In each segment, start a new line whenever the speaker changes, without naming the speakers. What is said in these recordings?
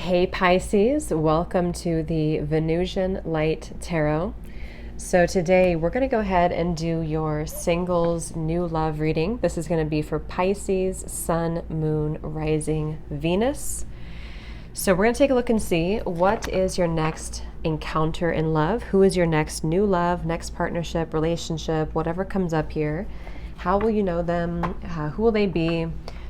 Hey Pisces, welcome to the Venusian Light Tarot. So today we're going to go ahead and do your singles new love reading. This is going to be for Pisces, Sun, Moon, Rising, Venus. So we're going to take a look and see what is your next encounter in love. Who is your next new love, next partnership, relationship, whatever comes up here. How will you know them? Who will they be?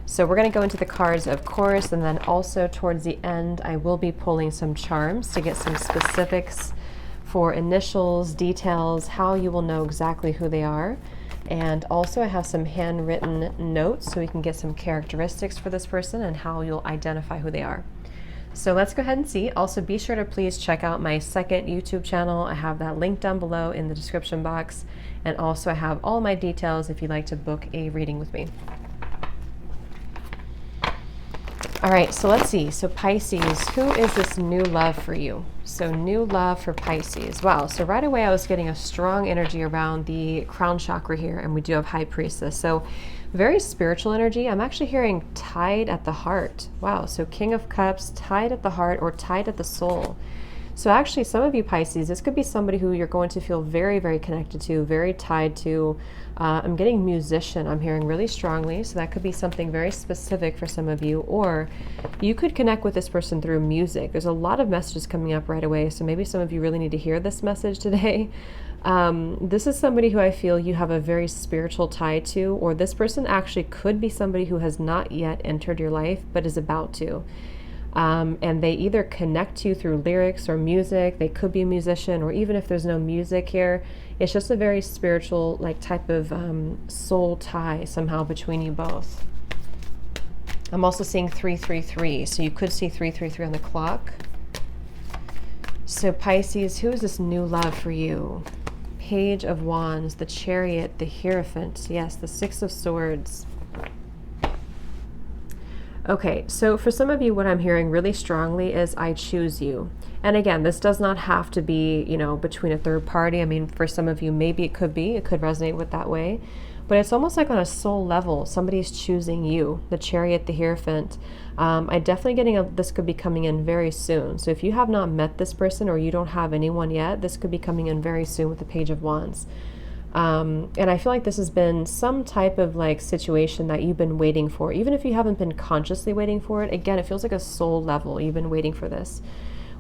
So we're going to go into the cards, of course, and then also towards the end, I will be pulling some charms to get some specifics for initials, details, how you will know exactly who they are. And also I have some handwritten notes so we can get some characteristics for this person and how you'll identify who they are. So let's go ahead and see. Also, be sure to please check out my second YouTube channel. I have that link down below in the description box. And also I have all my details if you'd like to book a reading with me. All right, so let's see. So Pisces, who is this new love for you? So new love for Pisces. Wow, so right away I was getting a strong energy around the crown chakra here, and we do have High Priestess. So very spiritual energy. I'm actually hearing tied at the heart. Wow, so King of Cups, tied at the heart or tied at the soul. So actually some of you Pisces, this could be somebody who you're going to feel very, very connected to, very tied to. I'm getting musician, I'm hearing really strongly. So that could be something very specific for some of you, or you could connect with this person through music. There's a lot of messages coming up right away. So maybe some of you really need to hear this message today. This is somebody who I feel you have a very spiritual tie to, or this person actually could be somebody who has not yet entered your life, but is about to. And they either connect you through lyrics or music. They could be a musician, or even if there's no music here, it's just a very spiritual like type of soul tie somehow between you both. I'm also seeing 333, so you could see 333 on the clock. So Pisces, who is this new love for you? Page of Wands, the Chariot, the Hierophant, yes, the Six of Swords. Okay, so for some of you, what I'm hearing really strongly is I choose you. And again, this does not have to be, you know, between a third party. I mean, for some of you, maybe it could be, it could resonate with that way. But it's almost like on a soul level, somebody's choosing you, the Chariot, the Hierophant. I'm definitely getting this could be coming in very soon. So if you have not met this person or you don't have anyone yet, this could be coming in very soon with the Page of Wands. And I feel like this has been some type of like situation that you've been waiting for, even if you haven't been consciously waiting for it. Again, it feels like a soul level. You've been waiting for this,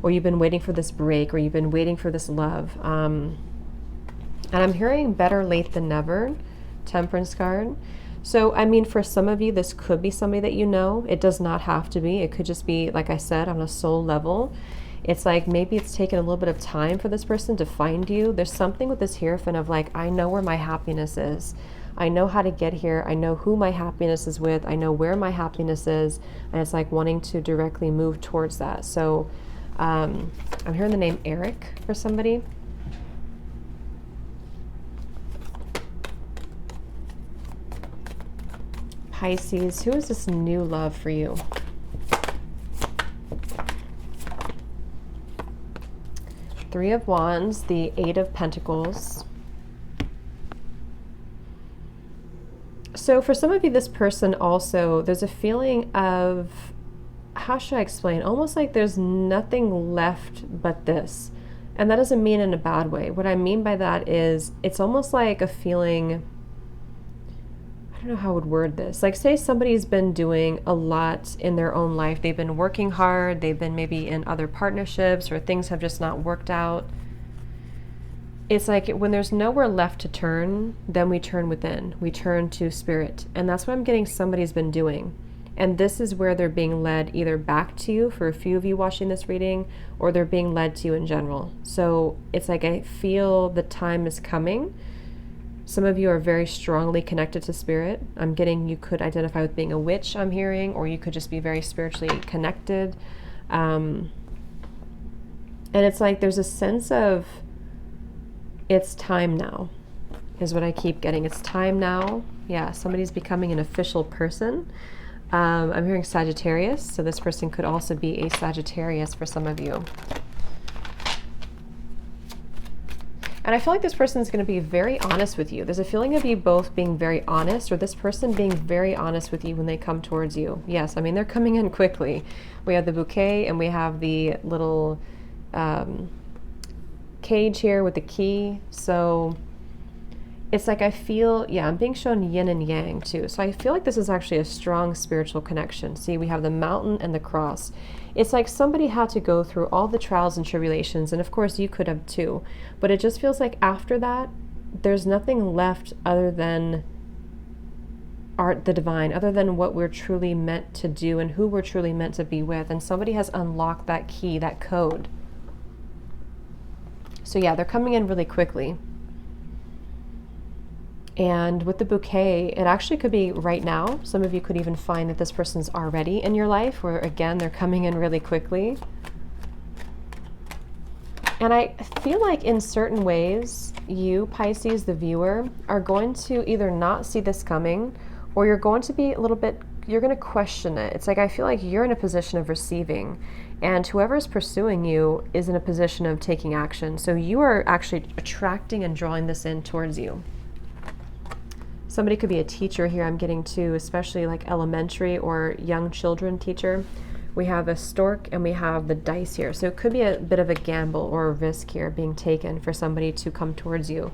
or you've been waiting for this break, or you've been waiting for this love. And I'm hearing better late than never, Temperance card. So, I mean, for some of you, this could be somebody that you know. It does not have to be. It could just be, like I said, on a soul level. It's like maybe it's taken a little bit of time for this person to find you. There's something with this Hierophant of like, I know where my happiness is. I know how to get here. I know who my happiness is with. I know where my happiness is. And it's like wanting to directly move towards that. So I'm hearing the name Eric for somebody. Pisces, who is this new love for you? Three of Wands, the Eight of Pentacles. So for some of you, this person also, there's a feeling of, how should I explain? Almost like there's nothing left but this. And that doesn't mean in a bad way. What I mean by that is it's almost like a feeling, I don't know how I would word this. Like say somebody's been doing a lot in their own life. They've been working hard. They've been maybe in other partnerships or things have just not worked out. It's like when there's nowhere left to turn, then we turn within. We turn to spirit. And that's what I'm getting somebody's been doing. And this is where they're being led either back to you for a few of you watching this reading, or they're being led to you in general. So it's like I feel the time is coming. Some of you are very strongly connected to spirit. I'm getting you could identify with being a witch, I'm hearing, or you could just be very spiritually connected. And it's like there's a sense of it's time now, is what I keep getting. It's time now. Yeah, somebody's becoming an official person. I'm hearing Sagittarius, so this person could also be a Sagittarius for some of you. And I feel like this person is going to be very honest with you. There's a feeling of you both being very honest, or this person being very honest with you when they come towards you. Yes, I mean, they're coming in quickly. We have the bouquet and we have the little cage here with the key. So it's like I feel, yeah, I'm being shown yin and yang too. So I feel like this is actually a strong spiritual connection. See, we have the mountain and the cross. It's like somebody had to go through all the trials and tribulations, and of course you could have too. But it just feels like after that, there's nothing left other than the divine, other than what we're truly meant to do and who we're truly meant to be with. And somebody has unlocked that key, that code. So yeah, they're coming in really quickly. And with the bouquet, it actually could be right now. Some of you could even find that this person's already in your life, where again, they're coming in really quickly. And I feel like in certain ways, you, Pisces, the viewer, are going to either not see this coming, or you're going to be a little bit, you're going to question it. It's like, I feel like you're in a position of receiving, and whoever's pursuing you is in a position of taking action. So you are actually attracting and drawing this in towards you. Somebody could be a teacher here, I'm getting to, especially like elementary or young children teacher. We have a stork and we have the dice here. So it could be a bit of a gamble or a risk here being taken for somebody to come towards you.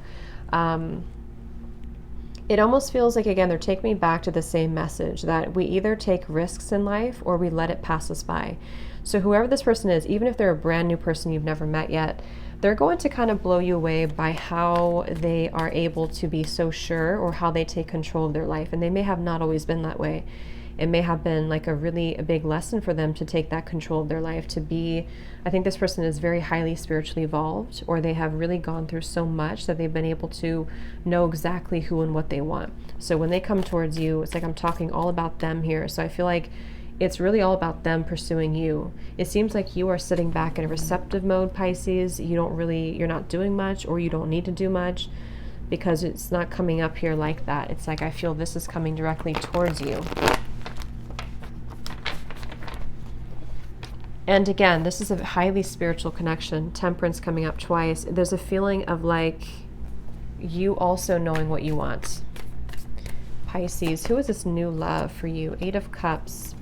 It almost feels like, again, they're taking me back to the same message, that we either take risks in life or we let it pass us by. So whoever this person is, even if they're a brand new person you've never met yet, they're going to kind of blow you away by how they are able to be so sure, or how they take control of their life. And they may have not always been that way. It may have been like a big lesson for them to take that control of their life, to be, I think this person is very highly spiritually evolved, or they have really gone through so much that they've been able to know exactly who and what they want. So when they come towards you, it's like I'm talking all about them here. So I feel like it's really all about them pursuing you. It seems like you are sitting back in a receptive mode, Pisces. You're not doing much, or you don't need to do much, because it's not coming up here like that. It's like I feel this is coming directly towards you. And again, this is a highly spiritual connection. Temperance coming up twice. There's a feeling of like you also knowing what you want. Pisces, who is this new love for you? 8 of Cups.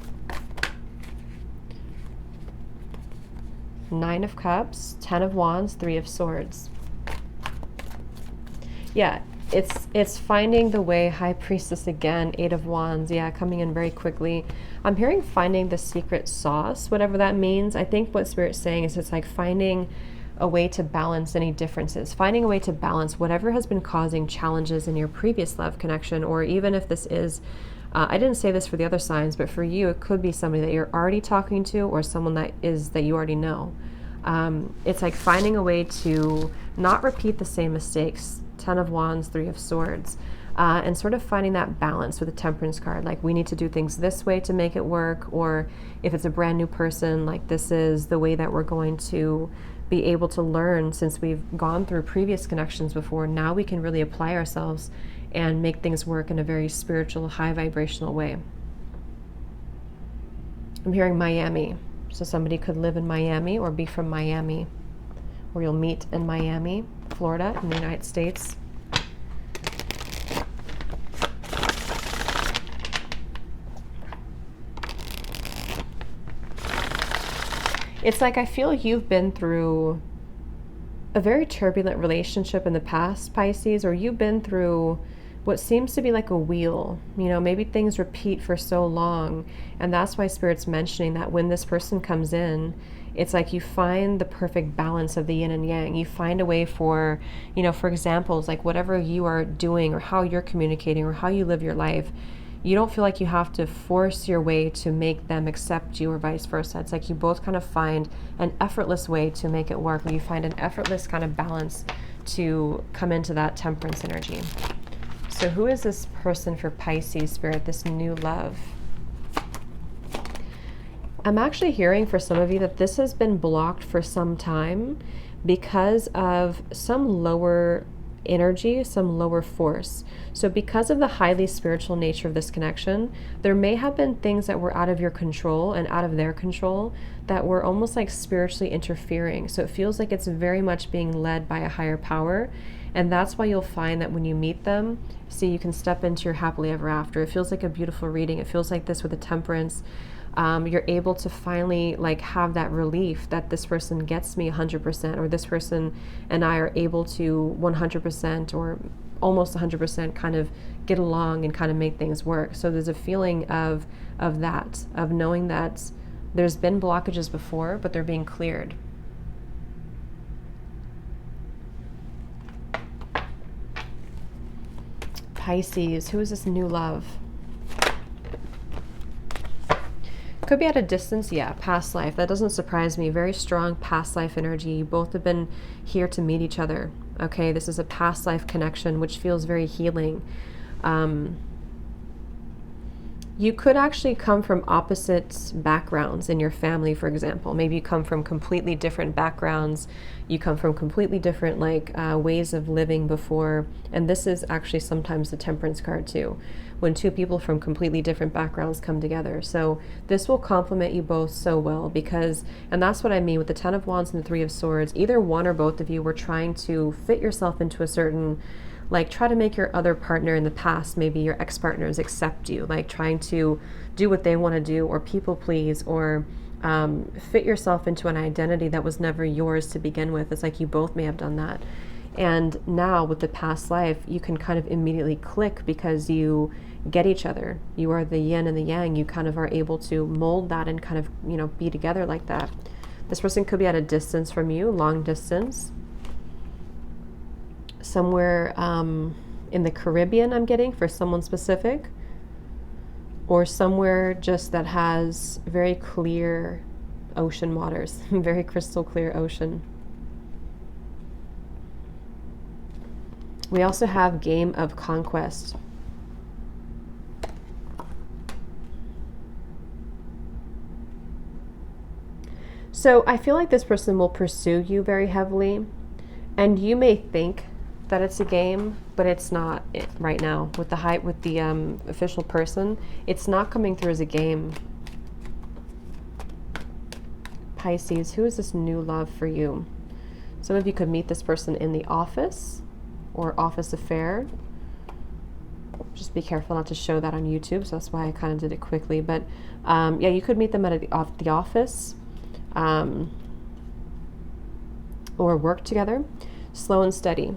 9 of Cups, 10 of Wands, 3 of Swords. Yeah, it's finding the way. High Priestess again, 8 of Wands. Yeah, coming in very quickly. I'm hearing finding the secret sauce, whatever that means. I think what Spirit's saying is it's like finding a way to balance any differences, finding a way to balance whatever has been causing challenges in your previous love connection, or even if this is, I didn't say this for the other signs, but for you, it could be somebody that you're already talking to, or someone that you already know. It's like finding a way to not repeat the same mistakes. 10 of Wands, 3 of Swords, and sort of finding that balance with the Temperance card. Like, we need to do things this way to make it work, or if it's a brand new person, like this is the way that we're going to be able to learn. Since we've gone through previous connections before, now we can really apply ourselves and make things work in a very spiritual, high vibrational way. I'm hearing Miami. So somebody could live in Miami or be from Miami, or you'll meet in Miami, Florida, in the United States. It's like I feel you've been through a very turbulent relationship in the past, Pisces, or you've been through what seems to be like a wheel. You know, maybe things repeat for so long, and that's why Spirit's mentioning that when this person comes in, it's like you find the perfect balance of the yin and yang. You find a way for, you know, for examples, like whatever you are doing or how you're communicating or how you live your life, you don't feel like you have to force your way to make them accept you, or vice versa. It's like you both kind of find an effortless way to make it work, or you find an effortless kind of balance to come into that Temperance energy. So who is this person for Pisces, Spirit, this new love? I'm actually hearing for some of you that this has been blocked for some time because of some lower energy, some lower force. So because of the highly spiritual nature of this connection, there may have been things that were out of your control and out of their control that were almost like spiritually interfering. So it feels like it's very much being led by a higher power. And that's why you'll find that when you meet them, see, you can step into your happily ever after. It feels like a beautiful reading. It feels like this with the temperance. You're able to finally like have that relief that this person gets me 100%, or this person and I are able to 100% or almost 100% kind of get along and kind of make things work. So there's a feeling of that, of knowing that there's been blockages before, but they're being cleared. Pisces, who is this new love? Could be at a distance, yeah, past life. That doesn't surprise me. Very strong past life energy. You both have been here to meet each other. Okay, this is a past life connection, which feels very healing. You could actually come from opposite backgrounds in your family, for example. Maybe you come from completely different backgrounds. You come from completely different ways of living before. And this is actually sometimes the temperance card too, when two people from completely different backgrounds come together. So this will complement you both so well because, and that's what I mean with the 10 of Wands and the 3 of Swords, either one or both of you were trying to fit yourself into a certain, like try to make your other partner in the past, maybe your ex-partners, accept you, like trying to do what they want to do or people please or fit yourself into an identity that was never yours to begin with. It's like you both may have done that. And now with the past life, you can kind of immediately click because you get each other. You are the yin and the yang. You kind of are able to mold that and kind of, you know, be together like that. This person could be at a distance from you, long distance. Somewhere in the Caribbean, I'm getting, for someone specific, or somewhere just that has very clear ocean waters, very crystal clear ocean. We also have Game of Conquest. So I feel like this person will pursue you very heavily, and you may think that it's a game, but it's not right now. With the official person, it's not coming through as a game. Pisces, who is this new love for you? Some of you could meet this person in the office or office affair. Just be careful not to show that on YouTube, so that's why I kind of did it quickly. But yeah, you could meet them at the office or work together, slow and steady.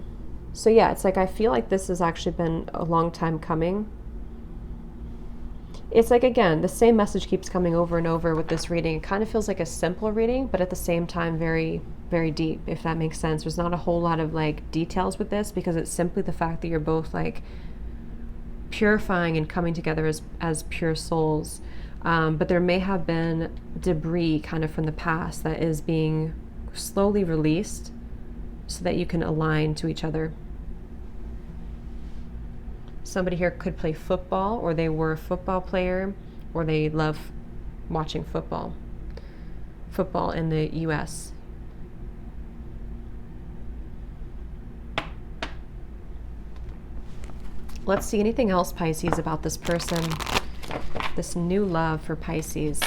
So yeah, it's like I feel like this has actually been a long time coming. It's like, again, the same message keeps coming over and over with this reading. It kind of feels like a simple reading, but at the same time very, very deep, if that makes sense. There's not a whole lot of like details with this because it's simply the fact that you're both like purifying and coming together as pure souls. But there may have been debris kind of from the past that is being slowly released so that you can align to each other. Somebody here could play football, or they were a football player, or they love watching football in the US. Let's see anything else, Pisces, about this person, this new love for Pisces.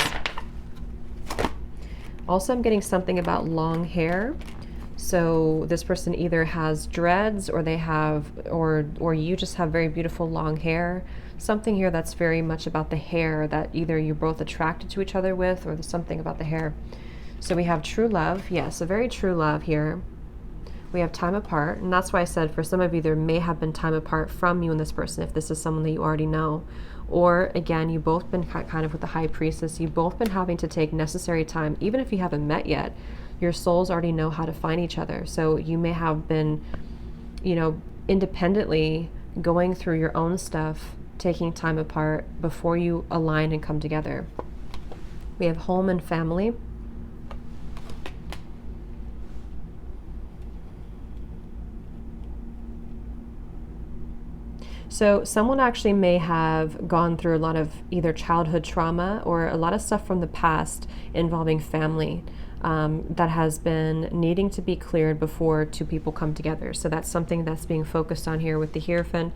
Also, I'm getting something about long hair. So this person either has dreads, or they have, or you just have very beautiful long hair. Something here that's very much about the hair, that either you're both attracted to each other with, or there's something about the hair. So we have true love. Yes, a very true love here. We have time apart, and that's why I said for some of you there may have been time apart from you and this person if this is someone that you already know. Or again, you've both been kind of with the High Priestess, you've both been having to take necessary time, even if you haven't met yet. Your souls already know how to find each other. So you may have been, you know, independently going through your own stuff, taking time apart before you align and come together. We have home and family. So someone actually may have gone through a lot of either childhood trauma or a lot of stuff from the past involving family. that has been needing to be cleared before two people come together. So that's something that's being focused on here with the Hierophant,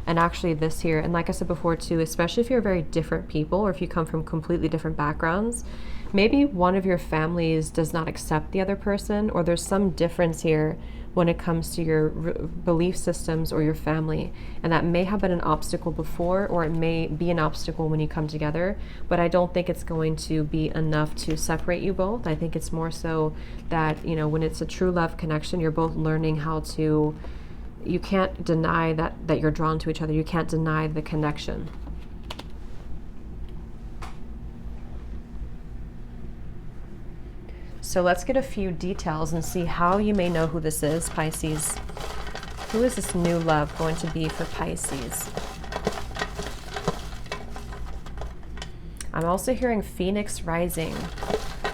and actually this here. And like I said before too, especially if you're very different people or if you come from completely different backgrounds, maybe one of your families does not accept the other person, or there's some difference here when it comes to your belief systems or your family. And that may have been an obstacle before, or it may be an obstacle when you come together, but I don't think it's going to be enough to separate you both. I think it's more so that, you know, when it's a true love connection, you're both learning how to, you can't deny that you're drawn to each other. You can't deny the connection. So let's get a few details and see how you may know who this is, Pisces. Who is this new love going to be for Pisces? I'm also hearing Phoenix rising.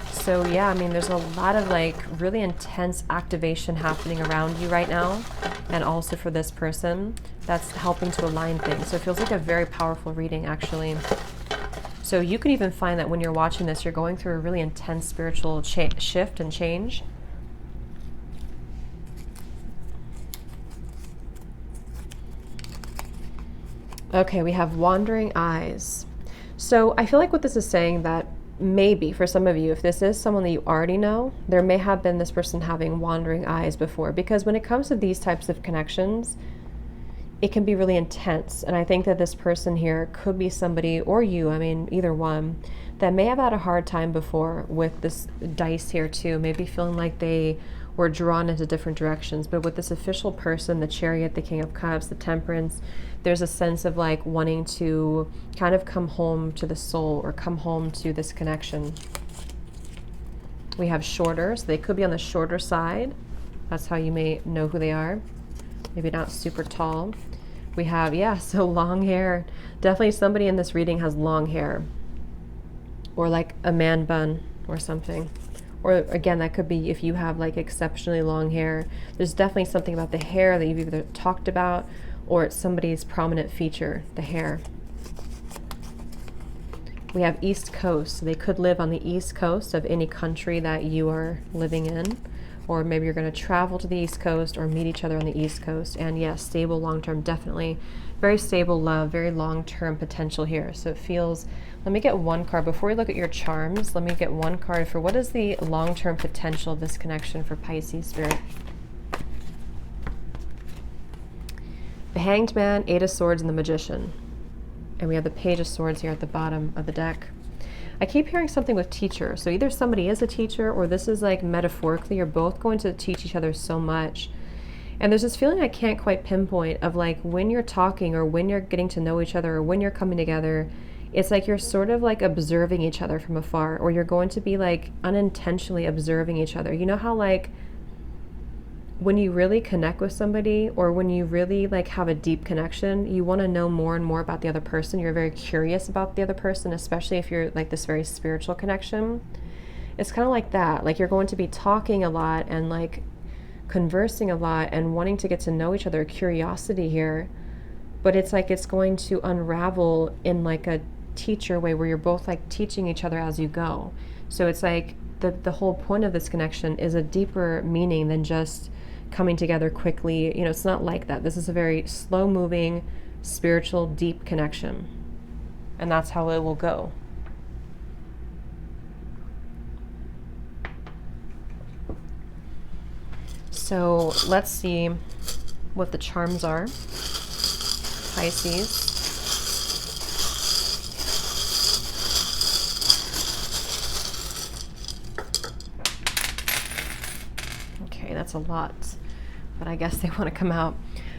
So yeah, I mean, there's a lot of like really intense activation happening around you right now. And also for this person, that's helping to align things. So it feels like a very powerful reading, actually. So you could even find that when you're watching this, you're going through a really intense spiritual shift and change. Okay, we have wandering eyes. So I feel like what this is saying, that maybe for some of you, if this is someone that you already know, there may have been this person having wandering eyes before, because when it comes to these types of connections, it can be really intense. And I think that this person here could be somebody, or you, I mean, either one, that may have had a hard time before with this dice here too, maybe feeling like they were drawn into different directions. But with this official person, the Chariot, the King of Cups, the Temperance, there's a sense of like wanting to kind of come home to the soul, or come home to this connection. We have shorter, so they could be on the shorter side. That's how you may know who they are. Maybe not super tall. We have, yeah, so long hair. Definitely somebody in this reading has long hair, or like a man bun or something. Or again, that could be if you have like exceptionally long hair. There's definitely something about the hair that you've either talked about, or it's somebody's prominent feature, the hair. We have East Coast. So they could live on the East Coast of any country that you are living in. Or maybe you're going to travel to the East Coast or meet each other on the East Coast. And yes, stable, long-term, definitely. Very stable love, very long-term potential here. So it feels, let me get one card. Before we look at your charms, let me get one card for what is the long-term potential of this connection for Pisces Spirit. The Hanged Man, Eight of Swords, and the Magician. And we have the Page of Swords here at the bottom of the deck. I keep hearing something with teacher. So either somebody is a teacher, or this is like metaphorically, you're both going to teach each other so much. And there's this feeling I can't quite pinpoint of like when you're talking, or when you're getting to know each other, or when you're coming together, it's like you're sort of like observing each other from afar, or you're going to be like unintentionally observing each other. You know how like when you really connect with somebody, or when you really like have a deep connection, you want to know more and more about the other person. You're very curious about the other person, especially if you're like this very spiritual connection. It's kind of like that. Like you're going to be talking a lot and like conversing a lot and wanting to get to know each other, curiosity here. But it's like it's going to unravel in like a teacher way, where you're both like teaching each other as you go. So it's like the whole point of this connection is a deeper meaning than just coming together quickly. You know, it's not like that. This is a very slow moving, spiritual, deep connection. And that's how it will go. So let's see what the charms are. Pisces. Okay, that's a lot, but I guess they want to come out.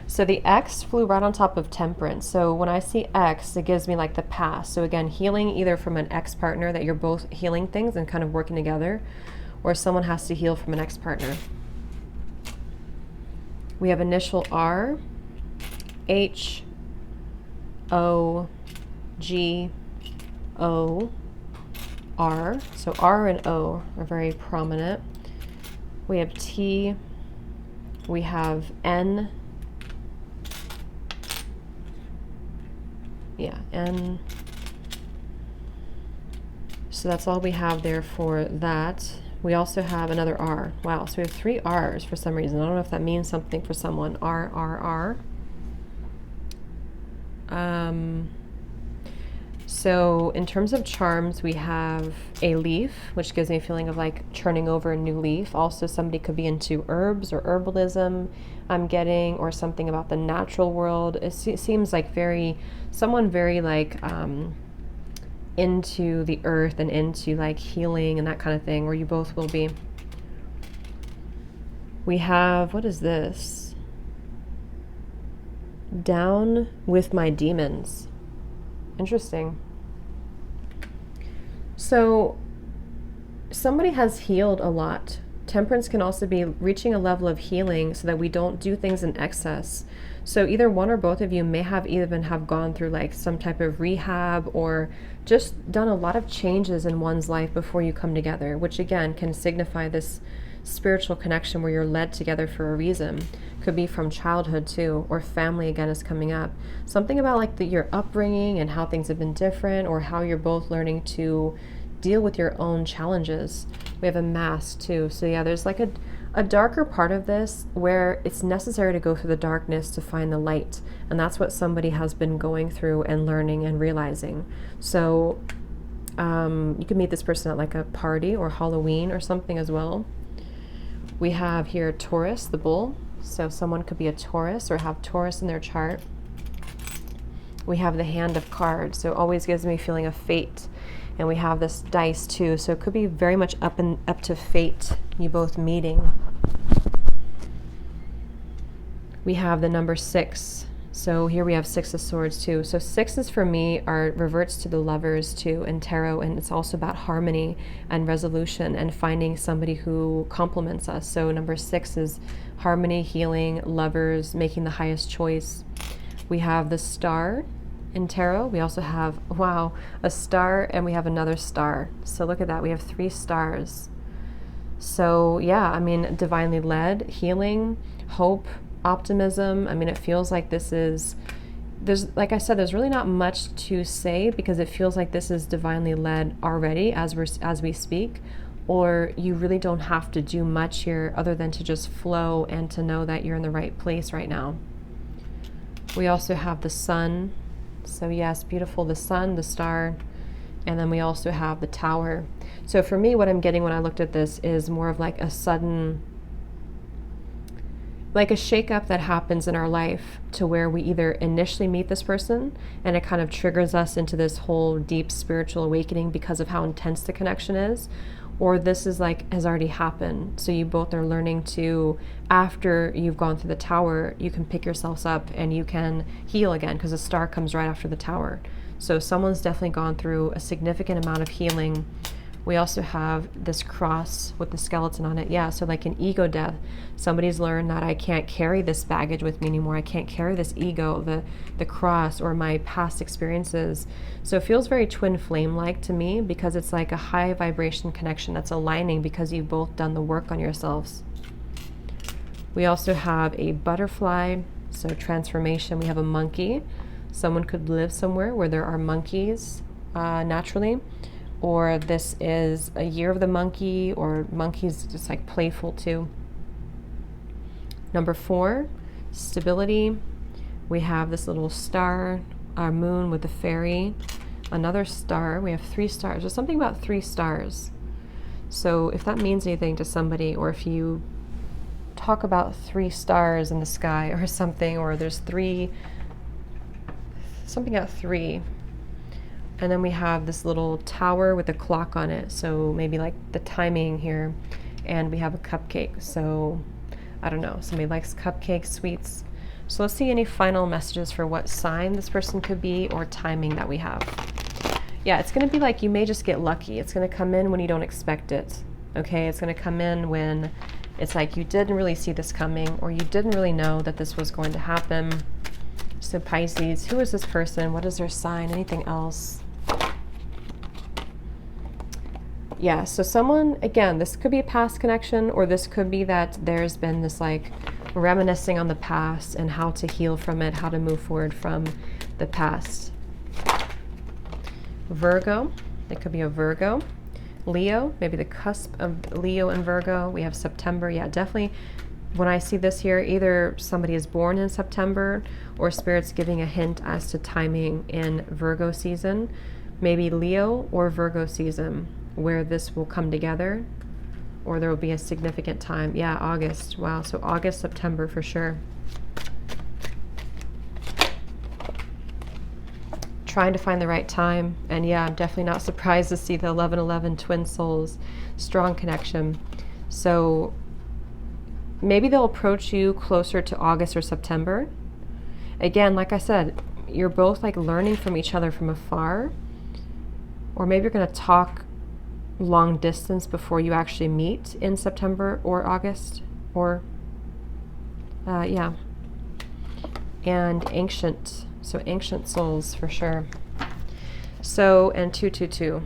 So the X flew right on top of Temperance. So when I see X, it gives me like the past. So again, healing either from an ex-partner, that you're both healing things and kind of working together, or someone has to heal from an ex-partner. We have initial R, H, O, G, O, R. So R and O are very prominent. We have T, we have N, yeah, N. So that's all we have there for that. We also have another R. Wow, so we have 3 R's for some reason. I don't know if that means something for someone. R, R, R. So in terms of charms, we have a leaf, which gives me a feeling of like turning over a new leaf. Also, somebody could be into herbs or herbalism, I'm getting, or something about the natural world. It seems like someone very like into the earth and into like healing and that kind of thing, or you both will be. We have, what is this? Down with my demons. Interesting. So somebody has healed a lot. Temperance can also be reaching a level of healing so that we don't do things in excess. So either one or both of you may have even have gone through like some type of rehab or just done a lot of changes in one's life before you come together, which again can signify this spiritual connection where you're led together for a reason. Could be from childhood too, or family again is coming up. Something about like your upbringing and how things have been different, or how you're both learning to deal with your own challenges. We have a mask too. So yeah, there's like a darker part of this where it's necessary to go through the darkness to find the light. And that's what somebody has been going through and learning and realizing. So you can meet this person at like a party or Halloween or something as well. We have here Taurus, the bull. So someone could be a Taurus or have Taurus in their chart. We have the hand of cards. So it always gives me a feeling of fate. And we have this dice too. So it could be very much up to fate, you both meeting. We have the number 6. So here we have 6 of swords too. So 6s for me reverts to the lovers too in tarot, and it's also about harmony and resolution and finding somebody who complements us. So number 6 is harmony, healing, lovers, making the highest choice. We have the star in tarot. We also have, wow, a star, and we have another star. So look at that. We have 3 stars. So yeah, I mean, divinely led, healing, hope, optimism. I mean, it feels like there's, like I said, there's really not much to say because it feels like this is divinely led already as we speak, or you really don't have to do much here other than to just flow and to know that you're in the right place right now. We also have the sun. So yes, beautiful, the sun, the star, and then we also have the tower. So for me, what I'm getting when I looked at this is more of like a sudden, like a shakeup that happens in our life to where we either initially meet this person and it kind of triggers us into this whole deep spiritual awakening because of how intense the connection is, or this is like has already happened. So you both are learning to, after you've gone through the tower, you can pick yourselves up and you can heal again because the star comes right after the tower. So someone's definitely gone through a significant amount of healing. We also have this cross with the skeleton on it. Yeah, so like an ego death. Somebody's learned that I can't carry this baggage with me anymore. I can't carry this ego, the cross, or my past experiences. So it feels very twin flame-like to me because it's like a high vibration connection that's aligning because you've both done the work on yourselves. We also have a butterfly, so transformation. We have a monkey. Someone could live somewhere where there are monkeys naturally. Or this is a year of the monkey, or monkeys just like playful too. Number 4, stability. We have this little star, our moon with the fairy, another star. We have 3 stars. There's something about 3 stars. So if that means anything to somebody, or if you talk about 3 stars in the sky or something, or there's 3, something at 3. And then we have this little tower with a clock on it. So maybe like the timing here. And we have a cupcake. So I don't know, somebody likes cupcakes, sweets. So let's see any final messages for what sign this person could be or timing that we have. Yeah, it's going to be like you may just get lucky. It's going to come in when you don't expect it. Okay, it's going to come in when it's like you didn't really see this coming, or you didn't really know that this was going to happen. So Pisces, who is this person? What is their sign? Anything else? Yeah, so someone, again, this could be a past connection, or this could be that there's been this like reminiscing on the past and how to heal from it, how to move forward from the past. Virgo, it could be a Virgo. Leo, maybe the cusp of Leo and Virgo. We have September. Yeah, definitely. When I see this here, either somebody is born in September or Spirit's giving a hint as to timing in Virgo season, maybe Leo or Virgo season, where this will come together, or there will be a significant time. Yeah, August. Wow, so August, September for sure. Trying to find the right time. And yeah, I'm definitely not surprised to see the 1111 twin souls, strong connection. So maybe they'll approach you closer to August or September. Again, like I said, you're both like learning from each other from afar, or maybe you're going to talk long distance before you actually meet in September or August, or yeah. And ancient, so ancient souls for sure. So, and 222.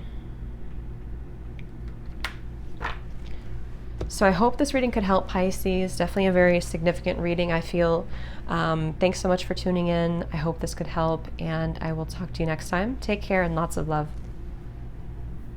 So I hope this reading could help Pisces. Definitely a very significant reading, I feel. Thanks so much for tuning in. I hope this could help, and I will talk to you next time. Take care and lots of love.